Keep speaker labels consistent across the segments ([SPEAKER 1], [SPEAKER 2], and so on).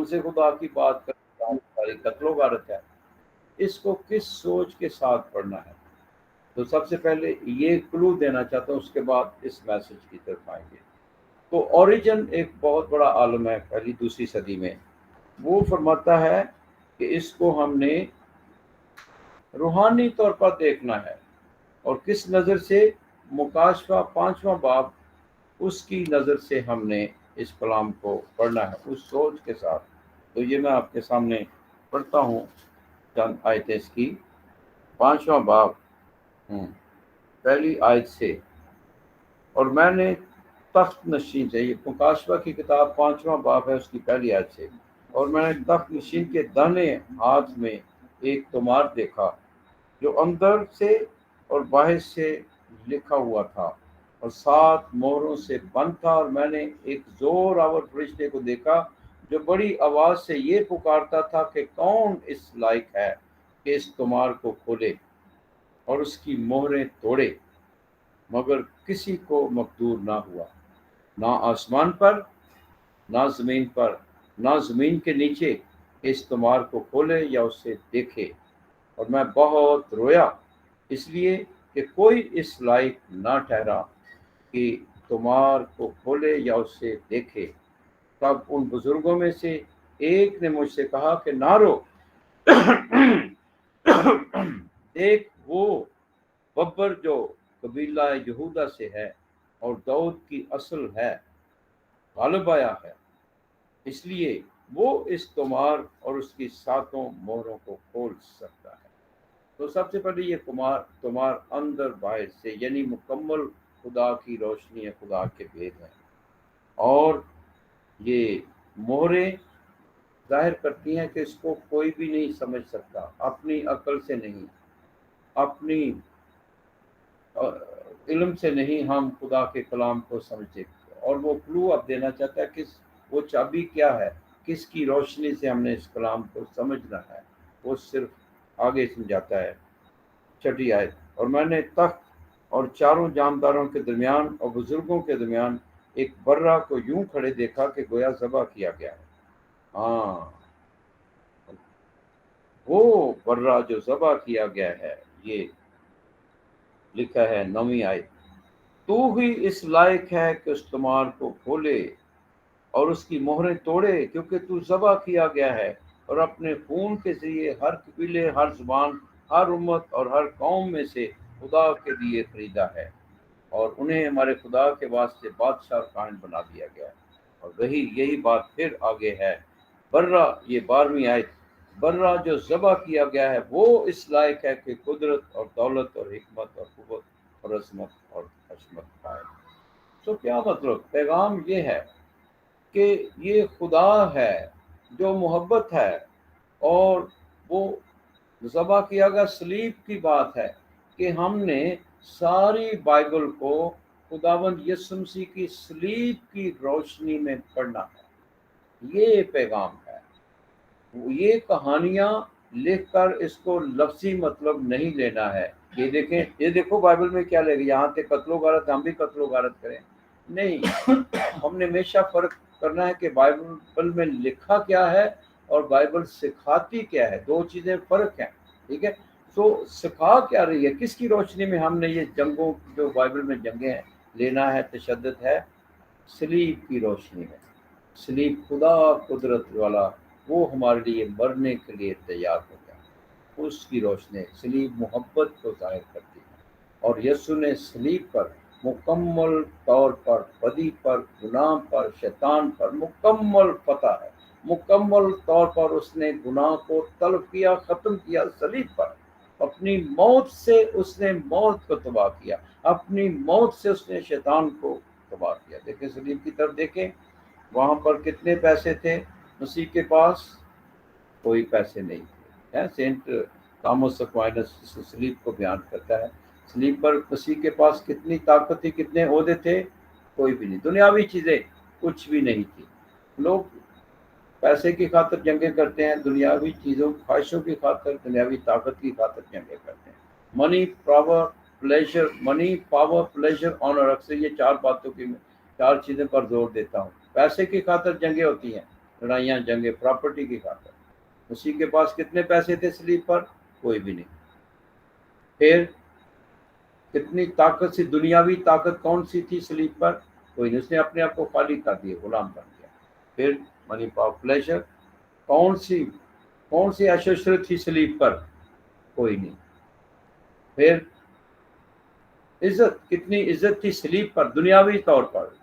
[SPEAKER 1] कौन से खुदा की बात कर, सारी कत्लो गारत है। इसको किस सोच के साथ पढ़ना है। तो सबसे पहले ये क्लू देना चाहता हूँ, उसके बाद इस मैसेज की तरफ आएंगे। तो ओरिजिन एक बहुत बड़ा आलम है पहली दूसरी सदी में। वो फरमाता है कि इसको हमने रूहानी तौर पर देखना है। और किस नज़र से? मुकाशफा 5वां बाब, उसकी नज़र से हमने इस कलाम को पढ़ना है, उस सोच के साथ। तो ये मैं आपके सामने पढ़ता हूँ चंद आयतें इसकी। 5वां बाब पहली आयत से। और मैंने तख्त नशीन से, ये मुकाशफा की किताब 5वां बाब है, उसकी पहली आयत से। और मैंने तख्त नशीन के दाहिने हाथ में एक तोमार देखा जो अंदर से और बाहर से लिखा हुआ था और 7 मोहरों से बंद था। और मैंने एक जोर आवर फरिश्ते को देखा जो बड़ी आवाज से ये पुकारता था कि कौन इस लायक है कि इस तोमार को खोले और उसकी मोहरें तोड़े। मगर किसी को मकदूर ना हुआ, ना आसमान पर, ना जमीन पर, ना जमीन के नीचे, इस तोमार को खोले या उसे देखे। और मैं बहुत रोया, इसलिए कि कोई इस लायक ना ठहरा कि तोमार को खोले या उसे देखे। तब उन बुजुर्गों में से एक ने मुझसे कहा कि ना रो, देख वो बब्बर जो कबीला यहूदा से है और दाऊद की असल है, गालिब आया है, इसलिए वो इस तोमार और उसकी 7 मोहरों को खोल सकता है। तो सबसे पहले ये तोमार अंदर बाहर से, यानी मुकम्मल खुदा की रोशनी है, खुदा के भेद है। और ये मोहरें जाहिर करती हैं कि इसको कोई भी नहीं समझ सकता, अपनी अकल से नहीं, अपनी इल्म से नहीं हम खुदा के कलाम को समझते। और वो क्लू अब देना चाहता है कि वो चाबी क्या है, किसकी रोशनी से हमने इस कलाम को समझना है, वो सिर्फ आगे समझाता है। 6ठी आयत। और मैंने तख्त और चारों जानदारों के दरमियान और बुजुर्गों के दरमियान एक बर्रा को यूं खड़े देखा कि गोया ज़बह किया गया है। हाँ, वो बर्रा जो ज़बह किया गया है, ये लिखा है 9वीं आयत। तू ही इस लायक है कि उस तोमार को खोले और उसकी मोहरें तोड़े, क्योंकि तू ज़बह किया गया है और अपने खून के जरिए हर कबीले, हर जुबान, हर उम्मत और हर कौम में से खुदा के लिए खरीदा है और उन्हें हमारे खुदा के वास्ते बादशाह और कायन बना दिया गया है। और यही बात फिर आगे है। बर्रा, ये 12वीं आयत। बर्रा जो ज़बह किया गया है वो इस लायक है कि कुदरत और दौलत और हिकमत और कुव्वत और अजमत और हशमत पाए। तो क्या मतलब? पैगाम ये है कि ये खुदा है जो मोहब्बत है, और वो ज़बह किया गया सलीब की बात है कि हमने सारी बाइबल को खुदावंद यीशु मसीह की सलीब की रोशनी में पढ़ना है। ये पैगाम है। ये कहानियां लिखकर इसको लफ्जी मतलब नहीं लेना है। ये देखें, ये देखो बाइबल में क्या लेगा, यहाँ से कत्लो गारत, हम भी कत्लो गारत करें नहीं। हमने हमेशा फर्क करना है कि बाइबल में लिखा क्या है और बाइबल सिखाती क्या है, 2 चीजें फर्क हैं। ठीक है, तो सिखा क्या रही है, किसकी रोशनी में हमने ये जंगों, जो बाइबल में जंगें हैं, लेना है, तशद्दुद है सलीब की रोशनी में। सलीब खुदा कुदरत वाला, वो हमारे लिए मरने के लिए तैयार हो गया, उसकी रोशनी। सलीब मोहब्बत को जाहिर करती है और यीशु ने सलीब पर मुकम्मल तौर पर बदी पर, गुनाह पर, शैतान पर मुकम्मल फतह है। मुकम्मल तौर पर उसने गुनाह को तलब किया, ख़त्म किया सलीब पर। अपनी मौत से उसने मौत को तबाह किया, अपनी मौत से उसने शैतान को तबाह किया। देखें सलीब की तरफ देखें, वहाँ पर कितने पैसे थे मसीह के पास? कोई पैसे नहीं थे। है सेंट थॉमस एक्वाइनस सलीब को बयान करता है। सलीब पर मसीह के पास कितनी ताकत थी, कितने ओहदे थे? कोई भी नहीं। दुनियावी चीज़ें कुछ भी नहीं थी। लोग पैसे की खातिर जंगें करते हैं, दुनियावी चीज़ों, ख्वाहिशों की खातिर, दुनियावी ताकत की खातिर जंगें करते हैं। Money, power, pleasure, money, power, pleasure, honour, अक्सर ये 4 बातों की 4 चीज़ों पर जोर देता हूँ। पैसे की खातिर जंगें होती हैं, लड़ाइयाँ जंगे प्रॉपर्टी की खातिर। उसी के पास कितने पैसे थे सलीब पर? कोई भी नहीं। फिर कितनी ताकत सी, दुनियावी ताकत कौन सी थी सलीब पर? कोई नहीं। उसने अपने आप को खाली कर दिया, गुलाम कर दिया। फिर मनी पावर प्लेजर, कौन सी ऐशो थी सलीब पर? कोई नहीं। फिर इज्जत, कितनी इज्जत थी सलीब पर दुनियावी तौर पर,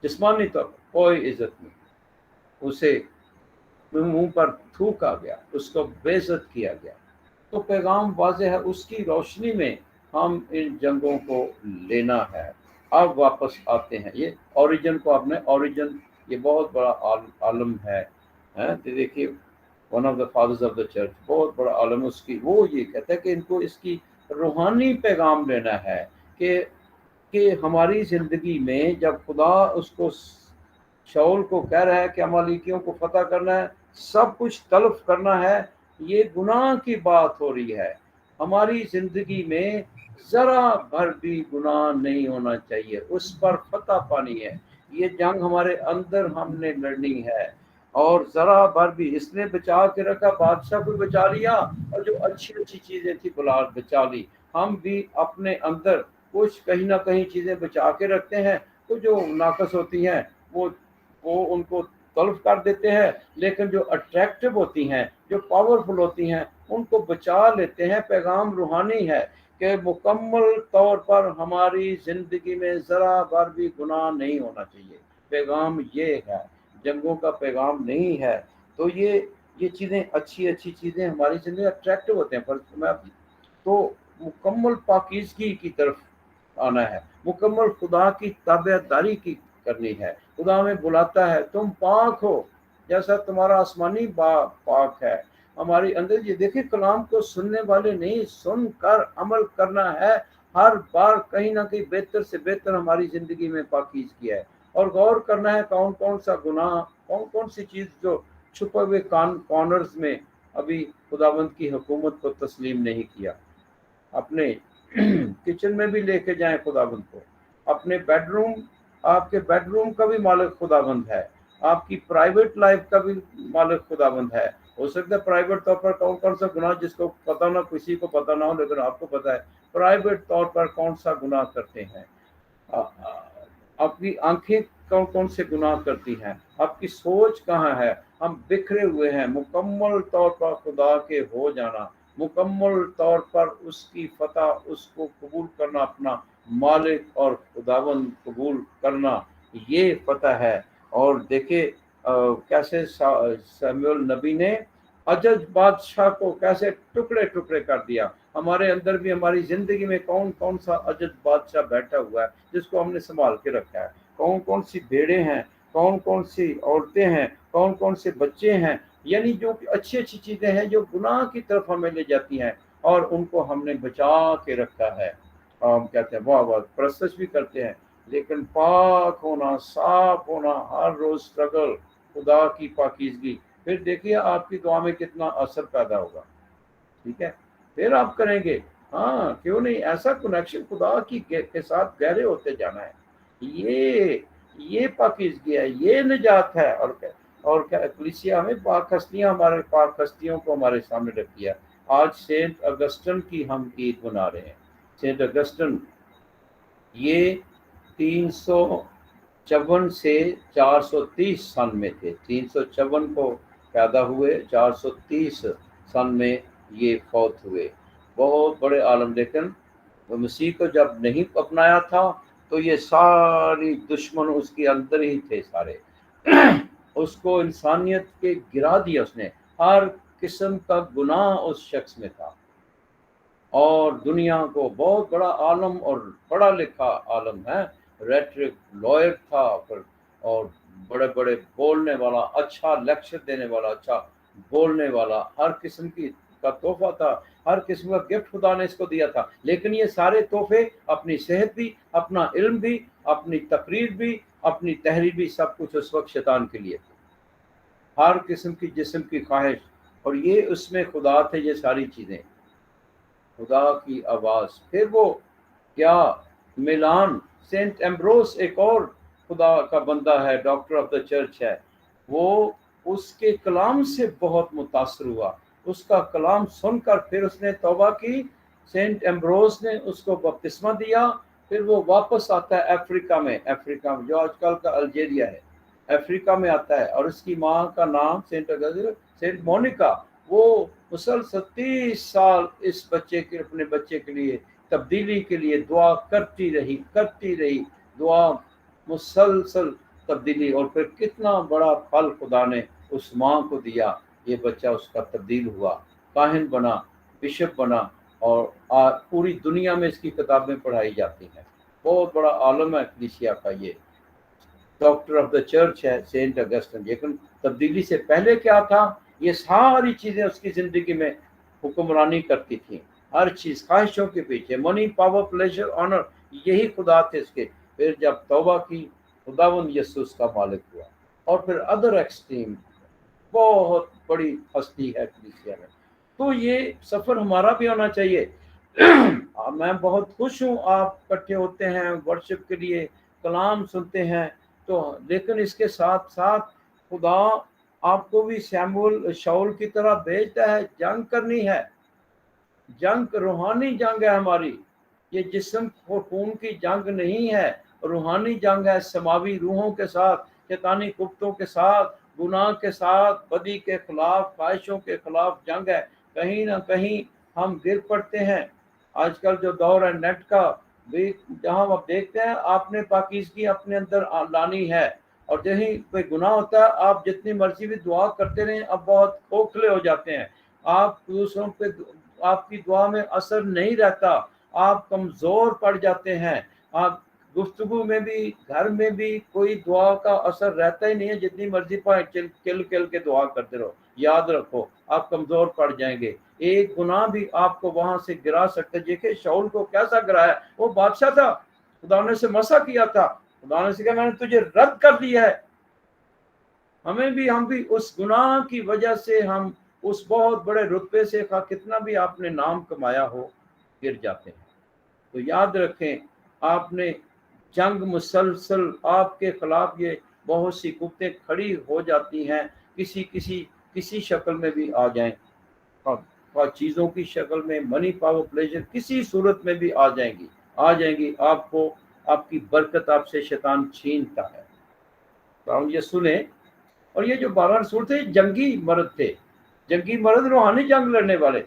[SPEAKER 1] जिस्मानी तौर पर कोई इज्जत नहीं। उसे मुंह पर थूका गया, उसको बेइज्जत किया गया। तो पैगाम वाज़ेह है, उसकी रोशनी में हम इन जंगों को लेना है। अब वापस आते हैं, ये ओरिजिन को अपने ओरिजिन, ये बहुत बड़ा आलम है, तो देखिए one of the fathers of the church, बहुत बड़ा आलम उसकी, वो ये कहता है कि इनको इसकी रूहानी पैगाम लेना है कि हमारी ज़िंदगी में जब खुदा उसको शाऊल को कह रहा है कि अमालेकियों को फतह करना है, सब कुछ तलब करना है, ये गुनाह की बात हो रही है। हमारी ज़िंदगी में ज़रा भर भी गुनाह नहीं होना चाहिए, उस पर फतह पानी है। ये जंग हमारे अंदर हमने लड़नी है, और ज़रा भर भी इसने बचा के रखा, बादशाह को बचा लिया, और जो अच्छी अच्छी चीज़ें थी बुलार बचा ली। हम भी अपने अंदर कुछ कहीं ना कहीं चीज़ें बचा के रखते हैं, तो जो नाकस होती हैं वो उनको तल्फ कर देते हैं, लेकिन जो अट्रैक्टिव होती हैं, जो पावरफुल होती हैं, उनको बचा लेते हैं। पैगाम रूहानी है कि मुकम्मल तौर पर हमारी ज़िंदगी में ज़रा भर भी गुनाह नहीं होना चाहिए। पैगाम ये है, जंगों का पैगाम नहीं है। तो ये चीज़ें, अच्छी अच्छी चीज़ें हमारी ज़िंदगी में अट्रैक्टिव होते हैं, पर तो मुकम्मल पाकीज़गी की तरफ आना है, मुकम्मल खुदा की ताबेदारी की करनी है। खुदा हमें बुलाता है, तुम पाक हो जैसा तुम्हारा आसमानी पाक है। हमारी अंदर ये देखिए, कलाम को सुनने वाले नहीं, सुनकर अमल करना है। हर बार कहीं ना कहीं बेहतर से बेहतर हमारी ज़िंदगी में पाकीज़गी है, और गौर करना है कौन कौन सा गुनाह, कौन कौन सी चीज़ जो छुपे हुए कॉर्नर्स में अभी खुदावंद की हुकूमत को तस्लीम नहीं किया। अपने किचन में भी लेके जाएं खुदाबंद को, अपने बेडरूम, आपके बेडरूम का भी मालिक खुदाबंद है, आपकी प्राइवेट लाइफ का भी मालिक खुदाबंद है। हो सकता है प्राइवेट तौर पर कौन कौन सा गुनाह जिसको पता ना, किसी को पता ना हो, लेकिन आपको पता है प्राइवेट तौर पर कौन सा गुनाह करते हैं। आपकी आंखें कौन कौन से गुनाह करती हैं, आपकी सोच कहाँ है। हम बिखरे हुए हैं। मुकम्मल तौर पर खुदा के हो जाना, मुकम्मल तौर पर उसकी फतह, उसको कबूल करना, अपना मालिक और खुदावंद कबूल करना, ये फतह है। और देखिए कैसे सैमुअल नबी ने अजज बादशाह को कैसे टुकड़े टुकड़े कर दिया। हमारे अंदर भी, हमारी जिंदगी में कौन कौन सा अजज बादशाह बैठा हुआ है जिसको हमने संभाल के रखा है। कौन कौन सी भेड़ें हैं, कौन कौन सी औरतें हैं, कौन कौन से बच्चे हैं, यानी जो अच्छी अच्छी चीज़ें हैं जो गुनाह की तरफ हमें ले जाती हैं, और उनको हमने बचा के रखा है। हम कहते हैं वाह वाह, प्रस्तुत भी करते हैं, लेकिन पाक होना, साफ होना, हर रोज स्ट्रगल, खुदा की पाकीज़गी, फिर देखिए आपकी दुआ में कितना असर पैदा होगा। ठीक है, फिर आप करेंगे। हाँ, क्यों नहीं, ऐसा कनेक्शन खुदा की के साथ गहरे होते जाना है। ये पाकीज़गी है, ये निजात है। और क्या कलीसिया हमें पाक हस्तियाँ, हमारे पाक हस्तियों को हमारे सामने रखी है। आज सेंट अगस्टन की हम ईद मना रहे हैं। सेंट अगस्टन ये 354 से 430 सन में थे। 354 को पैदा हुए, 430 सन में ये फौत हुए। बहुत बड़े आलम, लेकिन वो मसीह को जब नहीं अपनाया था तो ये सारी दुश्मन उसके अंदर ही थे सारे। उसको इंसानियत के गिरा दिया उसने, हर किस्म का गुनाह उस शख्स में था। और दुनिया को बहुत बड़ा आलम और पढ़ा लिखा आलम है, रेटरिक लॉयर था, और बड़े बड़े बोलने वाला, अच्छा लेक्चर देने वाला, अच्छा बोलने वाला, हर किस्म की का तोहफा था, हर किस्म का गिफ्ट खुदा ने इसको दिया था। लेकिन ये सारे तोहफे, अपनी सेहत भी, अपना इल्म भी, अपनी तकरीर भी, अपनी तहरीर भी, सब कुछ उस वक्त शैतान के लिए थे। हर किस्म की जिस्म की ख्वाहिश, और ये उसमें खुदा थे, ये सारी चीज़ें खुदा की आवाज़। फिर वो क्या मिलान, सेंट एम्ब्रोस एक और खुदा का बंदा है, डॉक्टर ऑफ द चर्च है। वो उसके कलाम से बहुत मुतासर हुआ, उसका कलाम सुनकर फिर उसने तौबा की। सेंट एम्ब्रोस ने उसको बपतिस्मा दिया। फिर वो वापस आता है अफ्रीका में जो आजकल का अल्जीरिया है, अफ्रीका में आता है। और उसकी माँ का नाम सेंट मोनिका। वो मुसलसल 30 साल इस बच्चे के, अपने बच्चे के लिए तब्दीली के लिए दुआ करती रही दुआ, मुसलसल तब्दीली। और फिर कितना बड़ा फल खुदा ने उस माँ को दिया। ये बच्चा उसका तब्दील हुआ, काहिन बना, बिशप बना, और पूरी दुनिया में इसकी किताबें पढ़ाई जाती हैं। बहुत बड़ा आलम है कलीसिया का ये, डॉक्टर ऑफ द चर्च है सेंट अगस्टिन। लेकिन तब्दीली से पहले क्या था, ये सारी चीजें उसकी जिंदगी में हुक्मरानी करती थी। हर चीज ख्वाहिशों के पीछे, मनी, पावर, प्लेजर, ऑनर, यही खुदा थे इसके। फिर जब तौबा की, खुदावंद यीशु उसका मालिक हुआ। और फिर अदर एक्सट्रीम, बहुत बड़ी हस्ती है कलीसिया में। तो ये सफर हमारा भी होना चाहिए। मैं बहुत खुश हूँ आप इकट्ठे होते हैं वर्शिप के लिए, कलाम सुनते हैं। तो लेकिन इसके साथ साथ खुदा आपको भी शैमुल शाऊल की तरह भेजता है। जंग करनी है, जंग रूहानी जंग है हमारी। ये जिस्म और खून की जंग नहीं है, रूहानी जंग है। समावी रूहों के साथ, शैतानी कुफ्तों के साथ, गुनाह के साथ, बदी के खिलाफ, ख्वाहिशों के खिलाफ जंग है। कहीं ना कहीं हम गिर पड़ते हैं। आजकल जो दौर है नेट का भी, जहां आप देखते हैं आपने पाकीज़गी अपने अंदर लानी है। और यही कोई गुनाह होता है, आप जितनी मर्जी भी दुआ करते रहें, अब बहुत खोखले हो जाते हैं। आप दूसरों पे, आपकी दुआ में असर नहीं रहता, आप कमजोर पड़ जाते हैं। आप गुफ्तगू में भी, घर में भी कोई दुआ का असर रहता ही नहीं है। जितनी मर्जी पाए किल के दुआ करते रहो, याद रखो आप कमजोर पड़ जाएंगे। एक गुनाह भी आपको वहां से गिरा सकता है। देखिए शाऊल को कैसा गिराया, वो बादशाह था, खुदा ने से मसा किया था, खुदा ने से कहा मैंने तुझे रद्द कर दिया है। हम भी उस गुनाह की वजह से, हम उस बहुत बड़े रुतबे से, कितना भी आपने नाम कमाया हो, गिर जाते हैं। तो याद रखें, आपने जंग मुसलसल आपके खिलाफ, ये बहुत सी कुफ्तें खड़ी हो जाती हैं, किसी शक्ल में भी आ जाएं, और चीज़ों की शक्ल में, मनी, पावर, प्लेजर, किसी सूरत में भी आ जाएंगी। आपको, आपकी बरकत आपसे शैतान छीनता है। तो हम ये सुने। और ये जो 12 रसूल थे जंगी मर्द थे, जंगी मर्द, रूहानी जंग लड़ने वाले।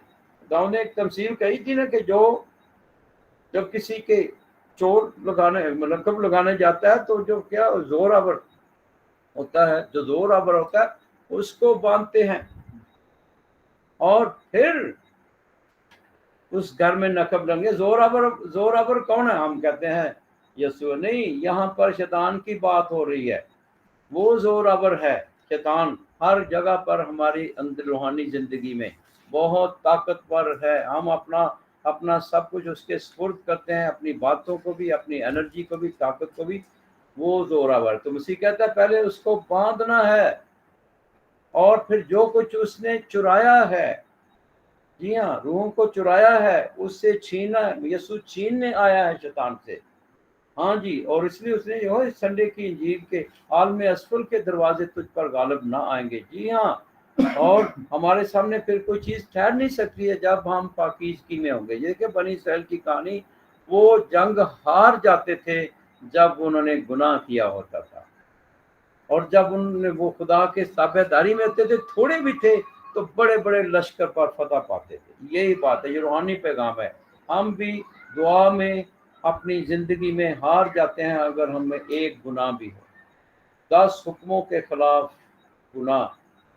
[SPEAKER 1] दाऊद ने एक तमसील कही थी ना कि जो जब किसी के चोर लगाने, लकब लगाने जाता है, तो जो क्या जोरावर होता है, जो जोरावर होता है उसको बांधते हैं, और फिर उस घर में नकब लगे। जोरावर कौन है? हम कहते हैं यीशु। नहीं, यहाँ पर शैतान की बात हो रही है। वो जोरावर है शैतान, हर जगह पर हमारी अंदर रूहानी जिंदगी में बहुत ताकतवर है। हम अपना अपना सब कुछ उसके सुपुर्द करते हैं, अपनी बातों को भी, अपनी एनर्जी को भी, ताकत को भी। वो जोरावर, तो मसीह कहता है पहले उसको बांधना है, और फिर जो कुछ उसने चुराया है, जी हाँ, रूहों को चुराया है, उससे छीना। यीशु छीनने आया है शैतान से। हाँ जी, और इसलिए उसने जो है संडे की इंजील के आलम असफल के दरवाजे तुझ पर गालिब ना आएंगे। जी हाँ, और हमारे सामने फिर कोई चीज ठहर नहीं सकती है जब हम पाकीज़गी में होंगे। ये कि बनी इसराइल की कहानी, वो जंग हार जाते थे जब उन्होंने गुनाह किया होता था, और जब उन्होंने वो खुदा के ताबेदारी में होते थे, थोड़े भी थे तो बड़े बड़े लश्कर पर फतह पाते थे। यही बात है, ये रूहानी पैगाम है। हम भी दुआ में अपनी जिंदगी में हार जाते हैं अगर हमें एक गुनाह भी हो। 10 हुक्मों के खिलाफ गुनाह,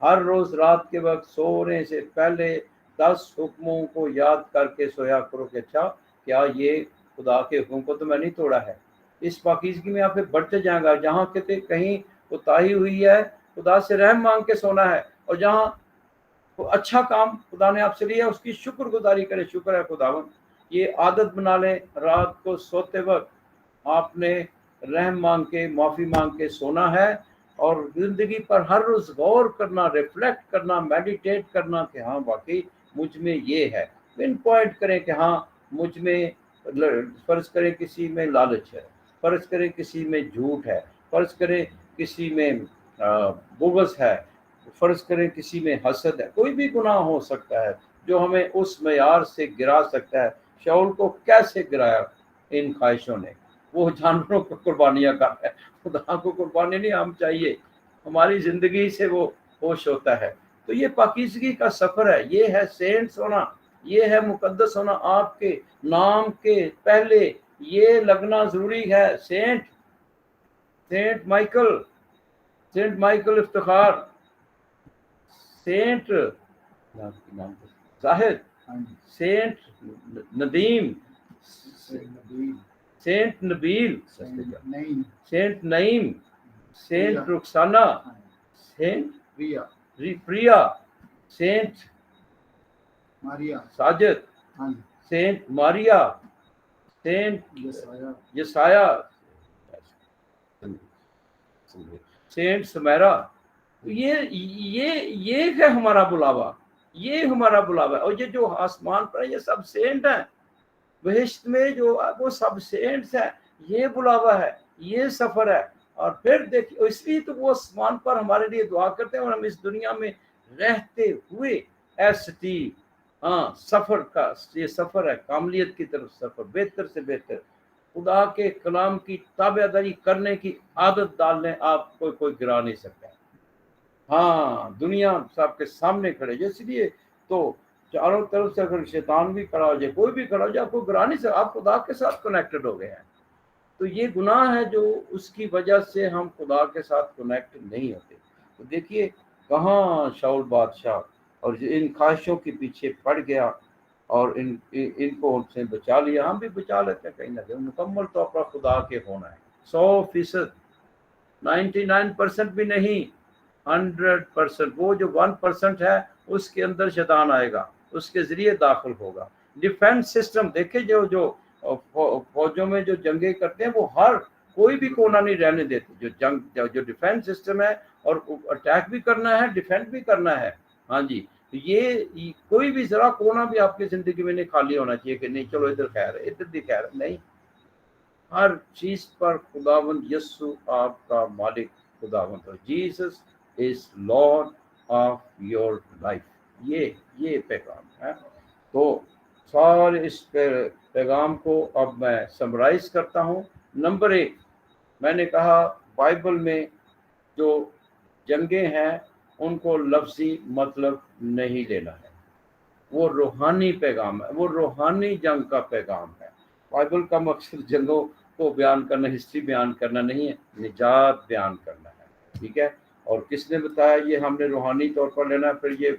[SPEAKER 1] हर रोज रात के वक्त सोने से पहले 10 हुक्मों को याद करके सोया करो कि अच्छा, क्या ये खुदा के हुक्म को तो मैं नहीं तोड़ा है। इस पाकीज़गी में आप बढ़ते जाएगा। जहाँ कहते कहीं कोताही हुई है, खुदा से रहम मांग के सोना है, और जहाँ तो अच्छा काम खुदा ने आपसे लिया उसकी शुक्रगुजारी करें। शुक्र है खुदावन। ये आदत बना लें, रात को सोते वक्त आपने रहम मांग के, माफ़ी मांग के सोना है, और ज़िंदगी पर हर रोज़ गौर करना, रिफ्लेक्ट करना, मेडिटेट करना कि हाँ वाकई मुझ में ये है। पिन पॉइंट करें कि हाँ मुझ में, फ़र्ज़ करें किसी में लालच है, फ़र्ज़ करें किसी में झूठ है, फ़र्ज़ करें किसी में बुग़्ज़ है, फ़र्ज़ करें किसी में हसद है, कोई भी गुनाह हो सकता है जो हमें उस मयार से गिरा सकता है। शाऊल को कैसे गिराया इन ख्वाहिशों ने? वो जानवरों को कुर्बानियाँ कर रहा है, खुदा को कुर्बानी नहीं हम चाहिए, हमारी ज़िंदगी से वो होश होता है। तो ये पाकीज़गी का सफ़र है, ये है सेंट्स होना, ये है मुकद्दस होना। आपके नाम के पहले ये लगना ज़रूरी है, saint Michael, saint Michael Iftikhar, saint Zahid, saint Nadeem, saint Nabeel, saint Naeem, saint Rukhsana, saint Priya, saint Sajid, saint Maria, saint Yasaya, saint Sameera. ये है हमारा बुलावा, ये हमारा बुलावा। और ये जो आसमान पर ये सब सेंट हैं, बहिश्त में जो वो सब सेंट्स हैं, ये बुलावा है, ये सफर है। और फिर देखिए, इसलिए तो वो आसमान पर हमारे लिए दुआ करते हैं और हम इस दुनिया में रहते हुए ऐसी सफर का ये सफर है, कामलियत की तरफ सफर, बेहतर से बेहतर खुदा के कलाम की ताबेदारी करने की आदत डालने आप कोई गिरा नहीं सकता। हाँ, दुनिया सबके सामने खड़े, इसलिए तो चारों तरफ से अगर शैतान भी खड़ा हो जाए, कोई भी खड़ा हो जाए, आपको गिरा नहीं सकता, आप खुदा के साथ कनेक्टेड हो गए हैं। तो ये गुनाह है जो उसकी वजह से हम खुदा के साथ कनेक्ट नहीं होते। तो देखिए कहाँ शाऊल बादशाह और इन ख्वाहिशों के पीछे पड़ गया और इनको उनसे बचा लिया। हम भी बचा लेते हैं कहीं ना कहीं, मुकम्मल तौर पर खुदा के होना है, 100%, 99% भी नहीं, 100%। वो जो 1% है उसके अंदर शैतान आएगा, उसके जरिए दाखिल होगा। डिफेंस सिस्टम देखे, जो फौजों में जो जंगे करते हैं वो हर कोई भी कोना नहीं रहने देते। जो डिफेंस सिस्टम है, और अटैक भी करना है, डिफेंस भी करना है। हाँ जी, ये कोई भी जरा कोना भी आपकी जिंदगी में नहीं खाली होना चाहिए कि नहीं चलो इधर खैर है, इधर भी खैर है, नहीं। हर चीज पर खुदावंद यस्सु आपका मालिक खुदावंद, और Jesus is Lord of your life. ये पैगाम है। तो सारे इस पैगाम को अब मैं समराइज करता हूँ। नंबर 1, मैंने कहा बाइबल में जो जंगें हैं उनको लफ्जी मतलब नहीं लेना है, वो रूहानी पैगाम है, वो रूहानी जंग का पैगाम है। बाइबल का मकसद जंगों को बयान करना, हिस्ट्री बयान करना नहीं है, निजात बयान करना है, ठीक है। और किसने बताया ये हमने रूहानी तौर पर लेना है? फिर ये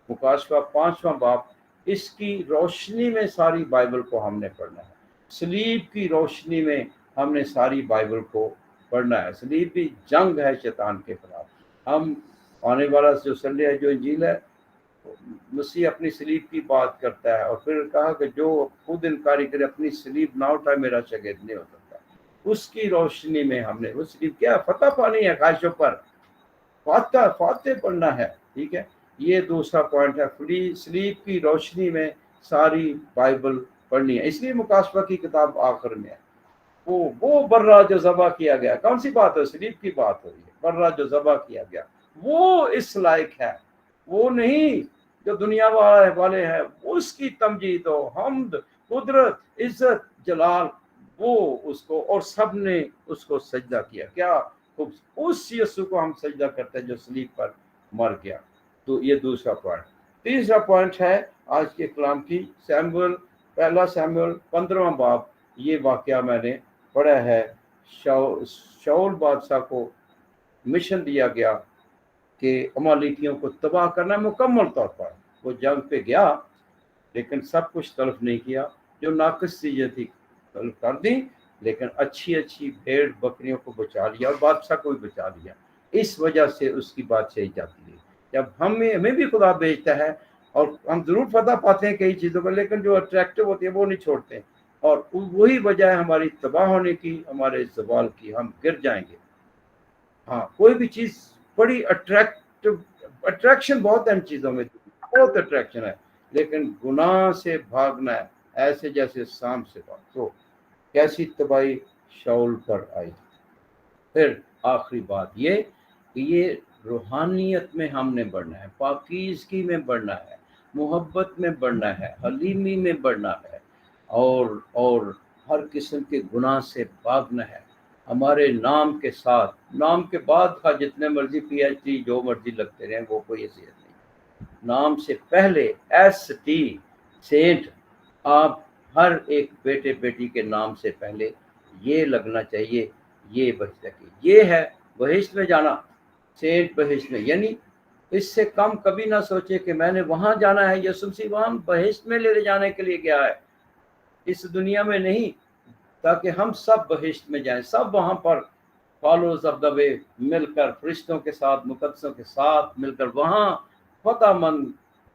[SPEAKER 1] मुकाशवा 5वां बाब, इसकी रोशनी में सारी बाइबल को हमने पढ़ना है, सलीब की रोशनी में हमने सारी बाइबल को पढ़ना है। सलीब भी जंग है शैतान के खिलाफ। हम आने वाला जो संडे है, जो इंजील है, मसीह अपनी सलीब की बात करता है, और फिर कहा कि जो खुद इनकारी करे अपनी सलीब ना उठाए मेरा शागिर्द नहीं हो सकता। उसकी रोशनी में हमने वो सलीब क्या फतह पानी है, ख्वाहिशों पर फाते पढ़ना है, ठीक है। ये दूसरा पॉइंट है, सलीब की रोशनी में सारी बाइबल पढ़नी है। इसलिए मुकाशवा की किताब आखिर में है। वो बर्रा जो ज़बा किया गया, कौन सी बात है? सलीब की बात हो रही है। बर्रा जो ज़बा किया गया वो इस लायक है, वो नहीं जो दुनिया वाले हैं। उसकी तमजीद हो, हमद, कुदरत, इज्जत, जलाल, वो उसको, और सब ने उसको सजदा किया। क्या खूब, उस यीशु को हम सजदा करते हैं जो सलीब पर मर गया। तो ये दूसरा पॉइंट। तीसरा पॉइंट है आज के कलाम की, पहला सैमुएल 15वां बाब। ये वाकया मैंने पढ़ा है। शाऊल बादशाह को मिशन दिया गया कि अमालेकियों को तबाह करना मुकम्मल तौर पर। वो जंग पे गया लेकिन सब कुछ तलफ नहीं किया, जो नाकिस चीजें थी तलफ कर दी, लेकिन अच्छी अच्छी भेड़ बकरियों को बचा लिया और बादशाह को भी बचा लिया। इस वजह से उसकी बादशाही जाती है। जब हमें भी खुदा भेजता है, और हम जरूर फतह पाते हैं कई चीज़ों पर, लेकिन जो अट्रैक्टिव होती है वो नहीं छोड़ते, और वही वजह है हमारी तबाह होने की, हमारे ज़वाल की। हम गिर जाएंगे। हाँ, कोई भी चीज़ बड़ी अट्रैक्शन बहुत है इन चीज़ों में, बहुत अट्रैक्शन है, लेकिन गुनाह से भागना है ऐसे जैसे शाम से भाग। तो कैसी तबाही शाऊल पर आई। फिर आखिरी बात ये کہ یہ روحانیت میں ہم نے بڑھنا ہے، پاکیزگی میں بڑھنا ہے، محبت میں بڑھنا ہے، حلیمی میں بڑھنا ہے، اور ہر قسم کے گناہ سے بھاگنا ہے۔ ہمارے نام کے ساتھ، نام کے بعد کا جتنے مرضی پی ایچ ڈی جو مرضی لگتے رہیں، وہ کوئی حیثیت نہیں۔ نام سے پہلے ایس ٹی سینٹ، آپ ہر ایک بیٹے بیٹی کے نام سے پہلے یہ لگنا چاہیے، یہ بہشت کی، یہ ہے بہشت میں جانا، سینٹ بہشت میں، یعنی اس سے کم کبھی نہ سوچے کہ میں نے وہاں جانا ہے۔ یسوع مسیح وہاں بہشت میں لے جانے کے لیے گیا ہے، اس دنیا میں نہیں، تاکہ ہم سب بہشت میں جائیں، سب وہاں پر فالوز آف دا وے مل کر، فرشتوں کے ساتھ، مقدسوں کے ساتھ مل کر، وہاں فتح مند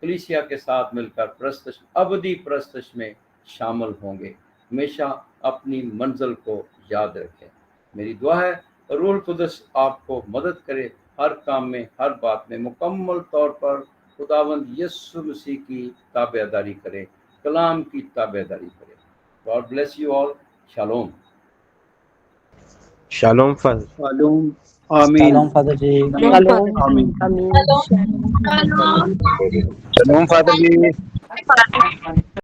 [SPEAKER 1] کلیسیا کے ساتھ مل کر پرستش، ابدی پرستش میں شامل ہوں گے۔ ہمیشہ اپنی منزل کو یاد رکھیں۔ میری دعا ہے روح القدس آپ کو مدد کرے، ہر کام میں، ہر بات میں مکمل طور پر خداوند یسوع مسیح کی تابعداری کرے، کلام کی تابعداری کرے۔ God bless you all. Shalom.
[SPEAKER 2] Shalom فاضل۔
[SPEAKER 3] معلوم آمین
[SPEAKER 4] سلام فادر جی۔
[SPEAKER 3] آمین
[SPEAKER 5] آمین۔
[SPEAKER 6] Shalom.
[SPEAKER 3] سلام فادر جی۔